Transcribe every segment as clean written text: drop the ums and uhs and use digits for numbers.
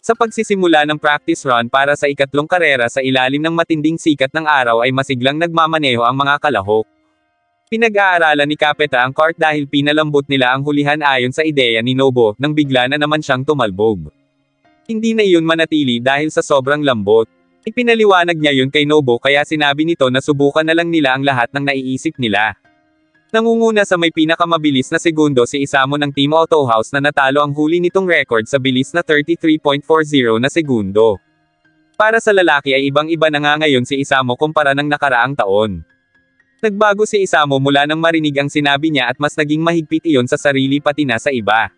Sa pagsisimula ng practice run para sa ikatlong karera sa ilalim ng matinding sikat ng araw ay masiglang nagmamaneho ang mga kalahok. Pinag-aaralan ni Capeta ang kart dahil pinalambot nila ang hulihan ayon sa ideya ni Nobo, nang bigla na naman siyang tumalbog. Hindi na iyon manatili dahil sa sobrang lambot. Ipinaliwanag niya yun kay Nobo kaya sinabi nito na subukan na lang nila ang lahat ng naiisip nila. Nangunguna sa may pinakamabilis na segundo si Isamo ng Team Autohaus na natalo ang huli nitong record sa bilis na 33.40 na segundo. Para sa lalaki ay ibang-iba na nga ngayon si Isamo kumpara ng nakaraang taon. Nagbago si Isamo mula nang marinig ang sinabi niya at mas naging mahigpit iyon sa sarili pati na sa iba.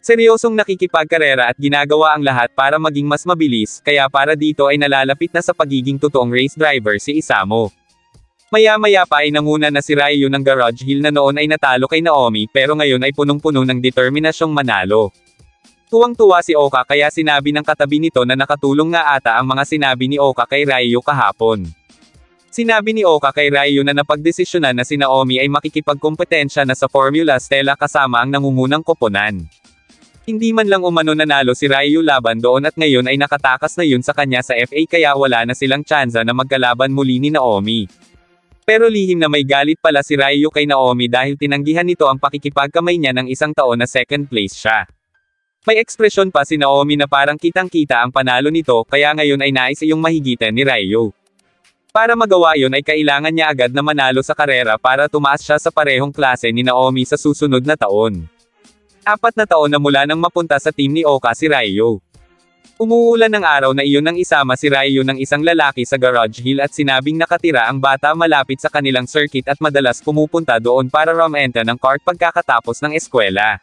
Seryosong nakikipagkarera at ginagawa ang lahat para maging mas mabilis, kaya para dito ay nalalapit na sa pagiging totoong race driver si Isamo. Maya-maya pa ay nanguna na si Ryu ng Garage Hill na noon ay natalo kay Naomi pero ngayon ay punong-puno ng determinasyong manalo. Tuwang-tuwa si Oka kaya sinabi ng katabi nito na nakatulong nga ata ang mga sinabi ni Oka kay Ryu kahapon. Sinabi ni Oka kay Ryu na napagdesisyonan na si Naomi ay makikipagkompetensya na sa Formula Stella kasama ang nangungunang koponan. Hindi man lang umano nanalo si Ryu laban doon at ngayon ay nakatakas na yun sa kanya sa FA kaya wala na silang tsansa na magkalaban muli ni Naomi. Pero lihim na may galit pala si Ryu kay Naomi dahil tinanggihan nito ang pakikipagkamay niya ng isang taon na second place siya. May ekspresyon pa si Naomi na parang kitang-kita ang panalo nito kaya ngayon ay nais iyong mahigitan ni Ryu. Para magawa yon ay kailangan niya agad na manalo sa karera para tumaas siya sa parehong klase ni Naomi sa susunod na taon. 4 na taon na mula nang mapunta sa team ni Oka si Ryu. Umuulan ng araw na iyon nang isama si Ryu ng isang lalaki sa Garage Hill at sinabing nakatira ang bata malapit sa kanilang circuit at madalas pumupunta doon para ramenta ng kart pagkakatapos ng eskwela.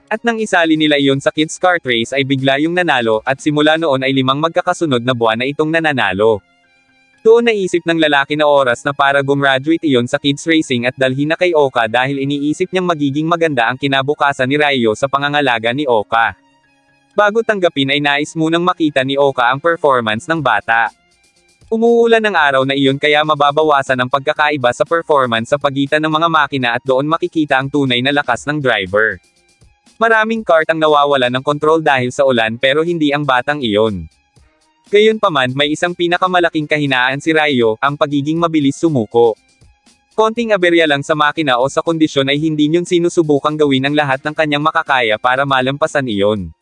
At nang isali nila iyon sa kids kart race ay bigla yung nanalo at simula noon ay 5 magkakasunod na buwan na itong nananalo. Doon naisip ng lalaki na oras na para gumraduate iyon sa kids racing at dalhin na kay Oka dahil iniisip niyang magiging maganda ang kinabukasan ni Ryu sa pangangalaga ni Oka. Bago tanggapin ay nais munang makita ni Oka ang performance ng bata. Umuulan ng araw na iyon kaya mababawasan ang pagkakaiba sa performance sa pagitan ng mga makina at doon makikita ang tunay na lakas ng driver. Maraming kart ang nawawalan ng kontrol dahil sa ulan pero hindi ang batang iyon. Gayunpaman may isang pinakamalaking kahinaan si Ryu, ang pagiging mabilis sumuko. Konting aberya lang sa makina o sa kondisyon ay hindi niyon sinusubukang gawin ang lahat ng kanyang makakaya para malampasan iyon.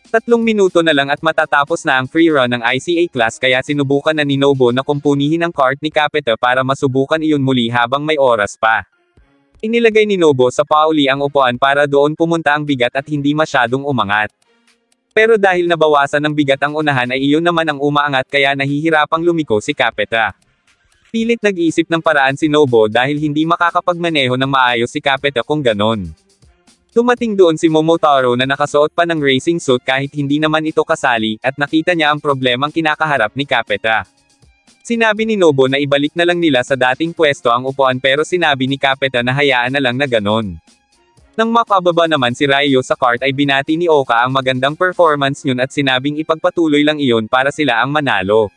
3 minuto na lang at matatapos na ang free run ng ICA class kaya sinubukan na ni Nobo na kumpunihin ang kart ni Capeta para masubukan iyon muli habang may oras pa. Inilagay ni Nobo sa pauli ang upuan para doon pumunta ang bigat at hindi masyadong umangat. Pero dahil nabawasan ng bigat ang unahan ay iyon naman ang umaangat kaya nahihirapang lumiko si Capeta. Pilit nag-isip ng paraan si Nobo dahil hindi makakapagmaneho ng maayos si Capeta kung ganon. Dumating doon si Momotaro na nakasuot pa ng racing suit kahit hindi naman ito kasali, at nakita niya ang problemang kinakaharap ni Capeta. Sinabi ni Nobo na ibalik na lang nila sa dating pwesto ang upuan pero sinabi ni Capeta na hayaan na lang na ganon. Nang makababa naman si Ryu sa kart ay binati ni Oka ang magandang performance niyon at sinabing ipagpatuloy lang iyon para sila ang manalo.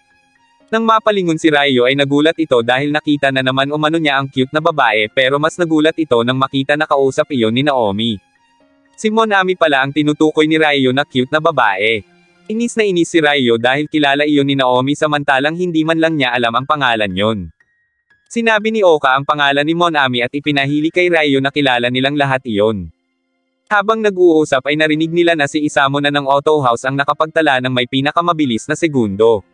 Nang mapalingon si Ryu ay nagulat ito dahil nakita na naman umano niya ang cute na babae pero mas nagulat ito nang makita na kausap iyon ni Naomi. Si Monami pala ang tinutukoy ni Ryu na cute na babae. Inis na inis si Ryu dahil kilala iyon ni Naomi samantalang hindi man lang niya alam ang pangalan yon. Sinabi ni Oka ang pangalan ni Monami at ipinahili kay Ryu na kilala nilang lahat iyon. Habang nag-uusap ay narinig nila na si Isamo na ng Autohaus ang nakapagtala ng may pinakamabilis na segundo.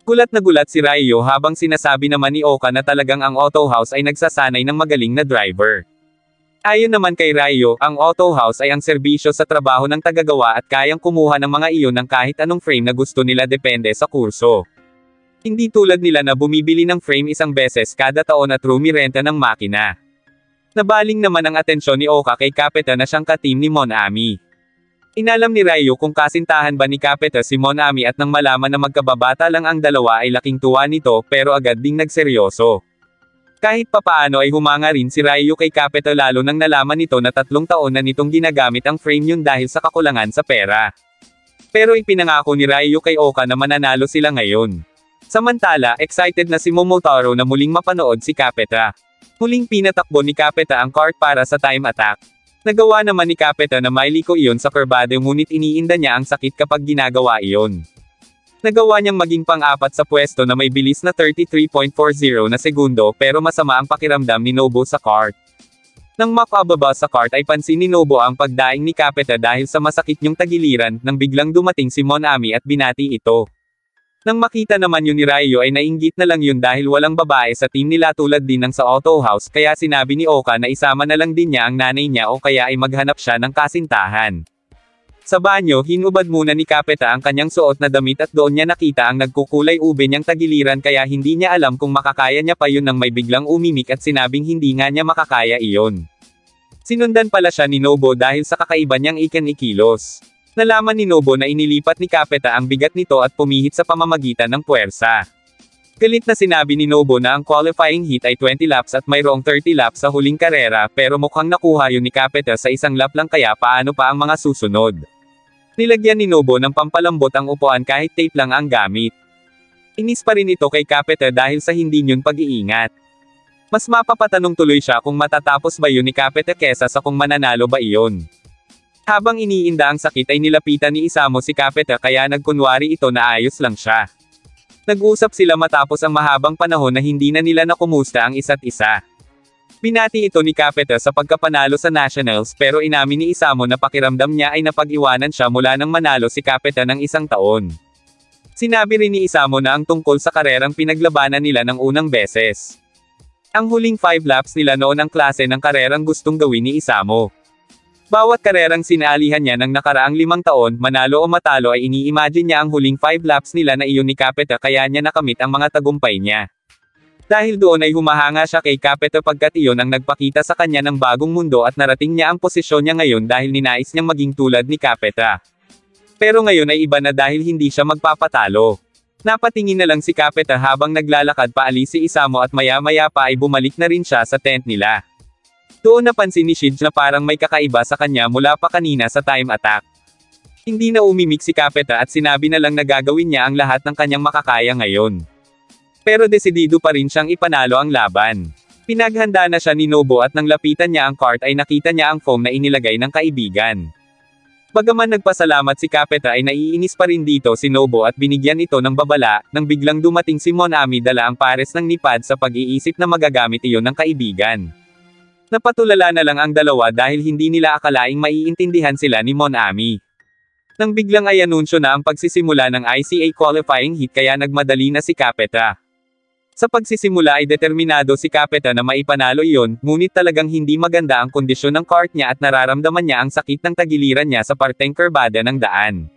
Gulat na gulat si Ryu habang sinasabi naman ni Oka na talagang ang Autohaus ay nagsasanay ng magaling na driver. Ayon naman kay Ryu, ang Autohaus ay ang serbisyo sa trabaho ng tagagawa at kayang kumuha ng mga iyon ng kahit anong frame na gusto nila depende sa kurso. Hindi tulad nila na bumibili ng frame isang beses kada taon at rumirenta ng makina. Nabaling naman ang atensyon ni Oka kay Capeta na siyang ka-team ni Monami. Inalam ni Ryu kung kasintahan ba ni Capeta si Monami at nang malaman na magkababata lang ang dalawa ay laking tuwa nito pero agad ding nagseryoso. Kahit papaano ay humanga rin si Ryu kay Capeta lalo nang nalaman nito na 3 taon na nitong ginagamit ang frame yun dahil sa kakulangan sa pera. Pero ipinangako ni Ryu kay Oka na mananalo sila ngayon. Samantala, excited na si Momotaro na muling mapanood si Capeta. Muling pinatakbo ni Capeta ang kart para sa time attack. Nagawa naman ni Capeta na mailiko iyon sa kurbado ngunit iniinda niya ang sakit kapag ginagawa iyon. Nagawa niyang maging pang-apat sa pwesto na may bilis na 33.40 na segundo pero masama ang pakiramdam ni Nobo sa kart. Nang makababa sa kart ay pansin ni Nobo ang pagdaing ni Capeta dahil sa masakit niyong tagiliran nang biglang dumating si Monami at binati ito. Nang makita naman yun ni Ryo ay nainggit na lang yun dahil walang babae sa team nila tulad din ng sa Auto House kaya sinabi ni Oka na isama na lang din niya ang nanay niya o kaya ay maghanap siya ng kasintahan. Sa banyo, hinubad muna ni Capeta ang kanyang suot na damit at doon niya nakita ang nagkukulay ube niyang tagiliran kaya hindi niya alam kung makakaya niya pa yun nang may biglang umimik at sinabing hindi nga niya makakaya iyon. Sinundan pala siya ni Nobo dahil sa kakaiba niyang ikilos. Nalaman ni Nobo na inilipat ni Capeta ang bigat nito at pumihit sa pamamagitan ng puwersa. Galit na sinabi ni Nobo na ang qualifying heat ay 20 laps at mayroong 30 laps sa huling karera pero mukhang nakuha yun ni Capeta sa isang lap lang kaya paano pa ang mga susunod. Nilagyan ni Nobo ng pampalambot ang upuan kahit tape lang ang gamit. Inis pa rin ito kay Capeta dahil sa hindi niyon pag-iingat. Mas mapapatanong tuloy siya kung matatapos ba yun ni Capeta kesa sa kung mananalo ba iyon. Habang iniinda ang sakit ay nilapitan ni Isamo si Capeta kaya nagkunwari ito na ayos lang siya. Nag-usap sila matapos ang mahabang panahon na hindi na nila nakumusta ang isa't isa. Binati ito ni Capeta sa pagkapanalo sa Nationals pero inamin ni Isamo na pakiramdam niya ay napag-iwanan siya mula nang manalo si Capeta ng isang taon. Sinabi rin ni Isamo na ang tungkol sa karerang pinaglabanan nila ng unang beses. Ang huling 5 laps nila noon ang klase ng karerang gustong gawin ni Isamo. Bawat karerang sinalihan niya ng nakaraang 5 taon, manalo o matalo ay ini-imagine niya ang huling 5 laps nila na iyon ni Capeta kaya niya nakamit ang mga tagumpay niya. Dahil doon ay humahanga siya kay Capeta pagkat iyon ang nagpakita sa kanya ng bagong mundo at narating niya ang posisyon niya ngayon dahil ninais niyang maging tulad ni Capeta. Pero ngayon ay iba na dahil hindi siya magpapatalo. Napatingin na lang si Capeta habang naglalakad paalis si Isamo at maya-maya pa ay bumalik na rin siya sa tent nila. Doon napansin ni Shige na parang may kakaiba sa kanya mula pa kanina sa time attack. Hindi na umimik si Capeta at sinabi na lang na gagawin niya ang lahat ng kanyang makakaya ngayon. Pero desidido pa rin siyang ipanalo ang laban. Pinaghanda na siya ni Nobo at nang lapitan niya ang cart ay nakita niya ang foam na inilagay ng kaibigan. Bagaman nagpasalamat si Capeta ay naiinis pa rin dito si Nobo at binigyan ito ng babala, nang biglang dumating si Monami dala ang pares ng nipad sa pag-iisip na magagamit iyon ng kaibigan. Napatulala na lang ang dalawa dahil hindi nila akalaing maiintindihan sila ni Monami. Nang biglang ay anunsyo na ang pagsisimula ng ICA qualifying heat kaya nagmadali na si Capeta. Sa pagsisimula ay determinado si Capeta na maipanalo iyon, ngunit talagang hindi maganda ang kondisyon ng kart niya at nararamdaman niya ang sakit ng tagiliran niya sa parteng kurbada ng daan.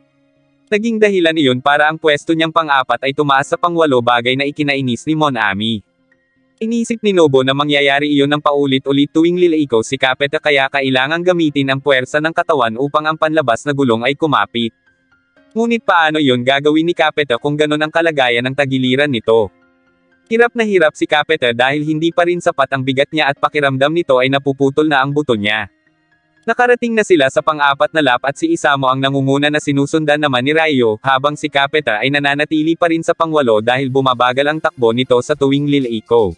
Naging dahilan iyon para ang pwesto niyang pang-apat ay tumaas sa pang-8 bagay na ikinainis ni Monami. Inisip ni Nobo na mangyayari iyon ng paulit-ulit tuwing liliko si Capeta kaya kailangang gamitin ang puwersa ng katawan upang ang panlabas na gulong ay kumapit. Ngunit paano iyon gagawin ni Capeta kung ganon ang kalagayan ng tagiliran nito? Hirap na hirap si Capeta dahil hindi pa rin sapat ang bigat niya at pakiramdam nito ay napuputol na ang buto niya. Nakarating na sila sa pang-apat na lap at si Isamo ang nangunguna na sinusundan naman ni Ryo, habang si Capeta ay nananatili pa rin sa pang-8 dahil bumabagal ang takbo nito sa tuwing liliko.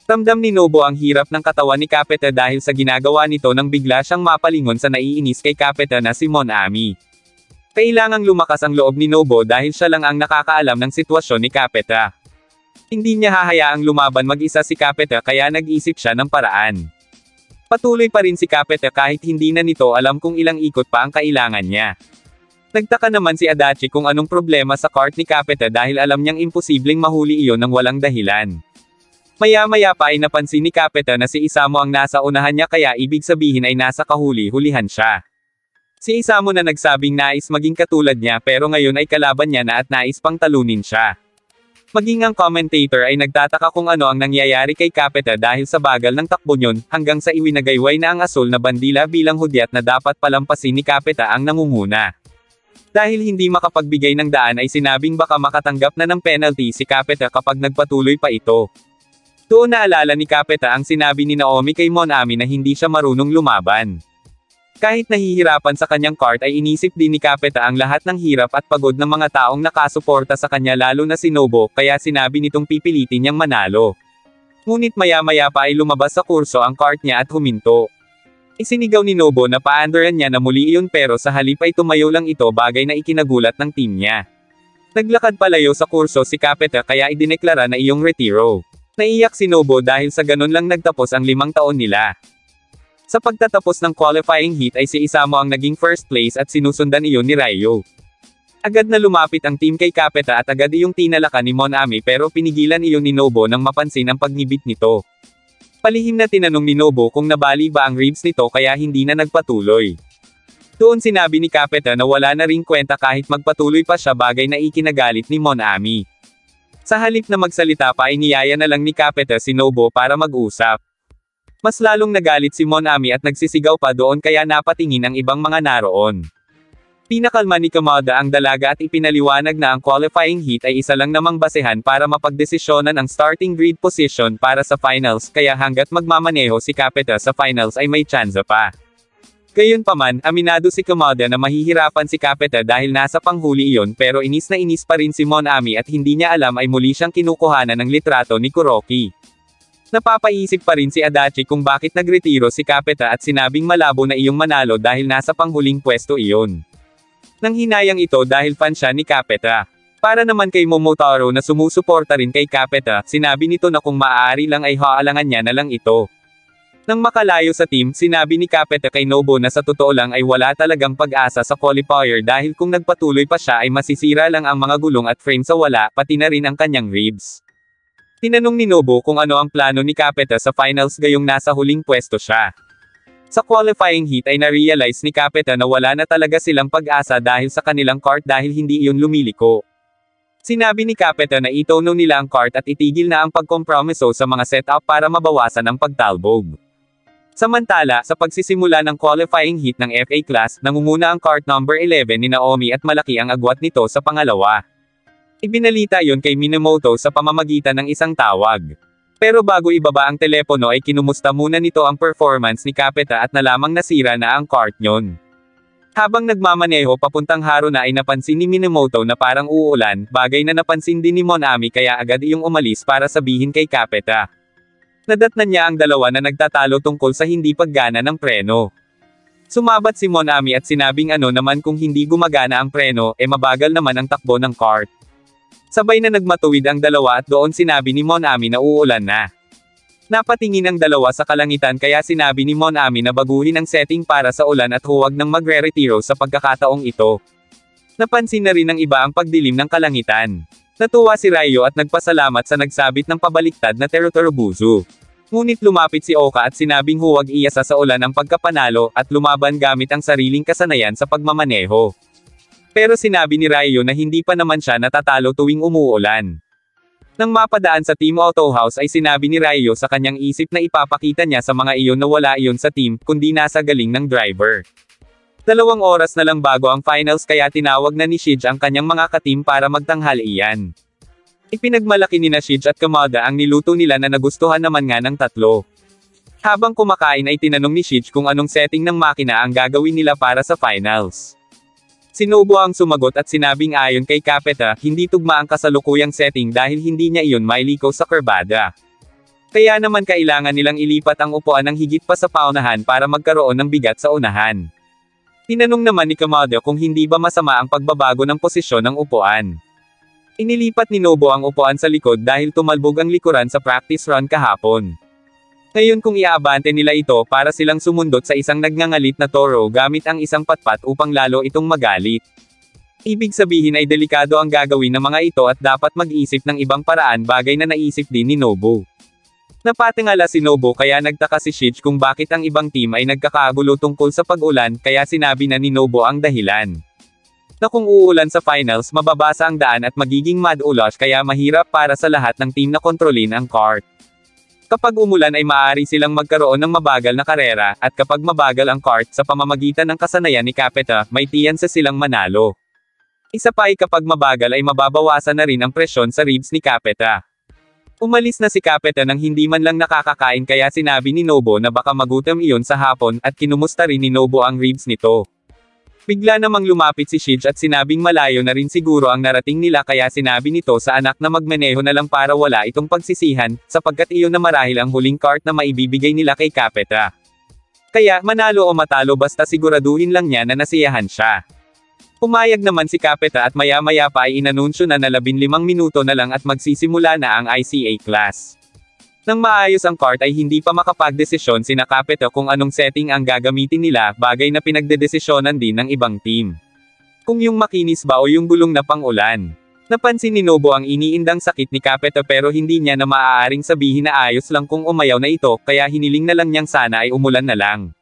Ramdam ni Nobo ang hirap ng katawan ni Capeta dahil sa ginagawa nito nang bigla siyang mapalingon sa naiinis kay Capeta na si Monami. Kailangang lumakas ang loob ni Nobo dahil siya lang ang nakakaalam ng sitwasyon ni Capeta. Hindi niya hahayaang lumaban mag-isa si Capeta kaya nag-isip siya ng paraan. Patuloy pa rin si Capeta kahit hindi na nito alam kung ilang ikot pa ang kailangan niya. Nagtaka naman si Adachi kung anong problema sa kart ni Capeta dahil alam niyang imposibleng mahuli iyon ng walang dahilan. Maya-maya pa ay napansin ni Capeta na si Isamo ang nasa unahan niya kaya ibig sabihin ay nasa kahuli-hulihan siya. Si Isamo na nagsabing nais maging katulad niya pero ngayon ay kalaban niya na at nais pang talunin siya. Maging ang commentator ay nagtataka kung ano ang nangyayari kay Capeta dahil sa bagal ng takbo niyon, hanggang sa iwinagayway na ang asul na bandila bilang hudyat na dapat palampasin ni Capeta ang nangunguna. Dahil hindi makapagbigay ng daan ay sinabing baka makatanggap na ng penalty si Capeta kapag nagpatuloy pa ito. Doon naalala ni Capeta ang sinabi ni Naomi kay Monami na hindi siya marunong lumaban. Kahit nahihirapan sa kanyang kart ay inisip din ni Capeta ang lahat ng hirap at pagod ng mga taong nakasuporta sa kanya lalo na si Nobo kaya sinabi nitong pipilitin niyang manalo. Ngunit maya-maya pa ay lumabas sa kurso ang kart niya at huminto. Isinigaw ni Nobo na paandaran niya na muli iyon pero sa halip ay tumayo lang ito bagay na ikinagulat ng team niya. Naglakad palayo sa kurso si Capeta kaya idineklara na iyong retiro. Naiyak si Nobo dahil sa ganun lang nagtapos ang 5 taon nila. Sa pagtatapos ng qualifying heat ay si Isamo ang naging first place at sinusundan iyon ni Ryo. Agad na lumapit ang team kay Capeta at agad iyong tinalakan ni Monami pero pinigilan iyon ni Nobo nang mapansin ang pagngibit nito. Palihim na tinanong ni Nobo kung nabali ba ang ribs nito kaya hindi na nagpatuloy. Doon sinabi ni Capeta na wala na ring kwenta kahit magpatuloy pa siya bagay na ikinagalit ni Monami. Sa halip na magsalita pa ay niyaya na lang ni Capeta si Nobo para mag-usap. Mas lalong nagalit si Monami at nagsisigaw pa doon kaya napatingin ang ibang mga naroon. Pinakalma ni Kamada ang dalaga at ipinaliwanag na ang qualifying heat ay isa lang namang basehan para mapagdesisyonan ang starting grid position para sa finals kaya hanggat magmamaneho si Capeta sa finals ay may tsansa pa. Gayunpaman, aminado si Kamada na mahihirapan si Capeta dahil nasa panghuli iyon pero inis na inis pa rin si Monami at hindi niya alam ay muli siyang kinukuhanan ng litrato ni Kuroki. Napapaisip pa rin si Adachi kung bakit nagretiro si Capeta at sinabing malabo na iyong manalo dahil nasa panghuling pwesto iyon. Nang hinayang ito dahil fan siya ni Capeta. Para naman kay Momotaro na sumusuporta rin kay Capeta, sinabi nito na kung maaari lang ay haalangan niya na lang ito. Nang makalayo sa team, sinabi ni Capeta kay Nobo na sa totoo lang ay wala talagang pag-asa sa qualifier dahil kung nagpatuloy pa siya ay masisira lang ang mga gulong at frame sa wala, pati na rin ang kanyang ribs. Tinanong ni Nobo kung ano ang plano ni Capeta sa finals gayong nasa huling pwesto siya. Sa qualifying heat ay na-realize ni Capeta na wala na talaga silang pag-asa dahil sa kanilang kart dahil hindi iyon lumiliko. Sinabi ni Capeta na itono nila ang kart at itigil na ang pagkompromiso sa mga setup para mabawasan ang pagtalbog. Samantala, sa pagsisimula ng qualifying heat ng FA class, nangunguna ang kart number 11 ni Naomi at malaki ang agwat nito sa pangalawa. Ibinalita iyon kay Minamoto sa pamamagitan ng isang tawag. Pero bago ibaba ang telepono ay kinumusta muna nito ang performance ni Capeta at nalamang nasira na ang kart nyon. Habang nagmamaneho papuntang Haruna ay napansin ni Minamoto na parang uulan, bagay na napansin din ni Monami kaya agad iyong umalis para sabihin kay Capeta. Nadatnan niya ang dalawa na nagtatalo tungkol sa hindi paggana ng preno. Sumabat si Monami at sinabing ano naman kung hindi gumagana ang preno, mabagal naman ang takbo ng kart. Sabay na nagmatuwid ang dalawa at doon sinabi ni Monami na uulan na. Napatingin ang dalawa sa kalangitan kaya sinabi ni Monami na baguhin ang setting para sa ulan at huwag nang magre-retiro sa pagkakataong ito. Napansin na rin ng iba ang pagdilim ng kalangitan. Natuwa si Ryo at nagpasalamat sa nagsabit ng pabaliktad na Terutorubuzu. Ngunit lumapit si Oka at sinabing huwag iasa sa ulan ang pagkapanalo at lumaban gamit ang sariling kasanayan sa pagmamaneho. Pero sinabi ni Ryo na hindi pa naman siya natatalo tuwing umuulan. Nang mapadaan sa Team Auto House ay sinabi ni Ryo sa kanyang isip na ipapakita niya sa mga iyon na wala iyon sa team, kundi nasa galing ng driver. 2 oras na lang bago ang finals kaya tinawag na ni Shige ang kanyang mga ka-team para magtanghalian. Ipinagmalaki ni Shige at Kamada ang niluto nila na nagustuhan naman nga ng tatlo. Habang kumakain ay tinanong ni Shige kung anong setting ng makina ang gagawin nila para sa finals. Si Nobo ang sumagot at sinabing ayon kay Capeta, hindi tugma ang kasalukuyang setting dahil hindi niya iyon mailiko sa kurbada. Kaya naman kailangan nilang ilipat ang upuan ng higit pa sa paunahan para magkaroon ng bigat sa unahan. Tinanong naman ni Kamada kung hindi ba masama ang pagbabago ng posisyon ng upuan. Inilipat ni Nobo ang upuan sa likod dahil tumalbog ang likuran sa practice run kahapon. Ngayon kung iaabante nila ito para silang sumundot sa isang nagngangalit na toro gamit ang isang patpat upang lalo itong magalit. Ibig sabihin ay delikado ang gagawin ng mga ito at dapat mag-isip ng ibang paraan bagay na naisip din ni Nobo. Napatingala si Nobo kaya nagtaka si Shige kung bakit ang ibang team ay nagkakagulo tungkol sa pag-ulan kaya sinabi na ni Nobo ang dahilan. Na kung uulan sa finals mababasa ang daan at magiging mud ulash kaya mahirap para sa lahat ng team na kontrolin ang kart. Kapag umulan ay maaari silang magkaroon ng mabagal na karera, at kapag mabagal ang kart sa pamamagitan ng kasanayan ni Capeta, may tiyansa silang manalo. Isa pa ay kapag mabagal ay mababawasan na rin ang presyon sa ribs ni Capeta. Umalis na si Capeta nang hindi man lang nakakakain kaya sinabi ni Nobo na baka magutom iyon sa hapon at kinumusta rin ni Nobo ang ribs nito. Bigla namang lumapit si Shige at sinabing malayo na rin siguro ang narating nila kaya sinabi nito sa anak na magmaneho na lang para wala itong pagsisihan, sapagkat iyon na marahil ang huling kart na maibibigay nila kay Capeta. Kaya, manalo o matalo basta siguraduhin lang niya na nasiyahan siya. Pumayag naman si Capeta at maya-maya pa ay inanunsyo na 15 minuto na lang at magsisimula na ang ICA class. Nang maayos ang kart ay hindi pa makapagdesisyon sina Capeta kung anong setting ang gagamitin nila, bagay na pinagdedesisyonan din ng ibang team. Kung yung makinis ba o yung gulong na pang-ulan. Napansin ni Nobo ang iniindang sakit ni Capeta pero hindi niya na maaaring sabihin na ayos lang kung umayaw na ito, kaya hiniling na lang niyang sana ay umulan na lang.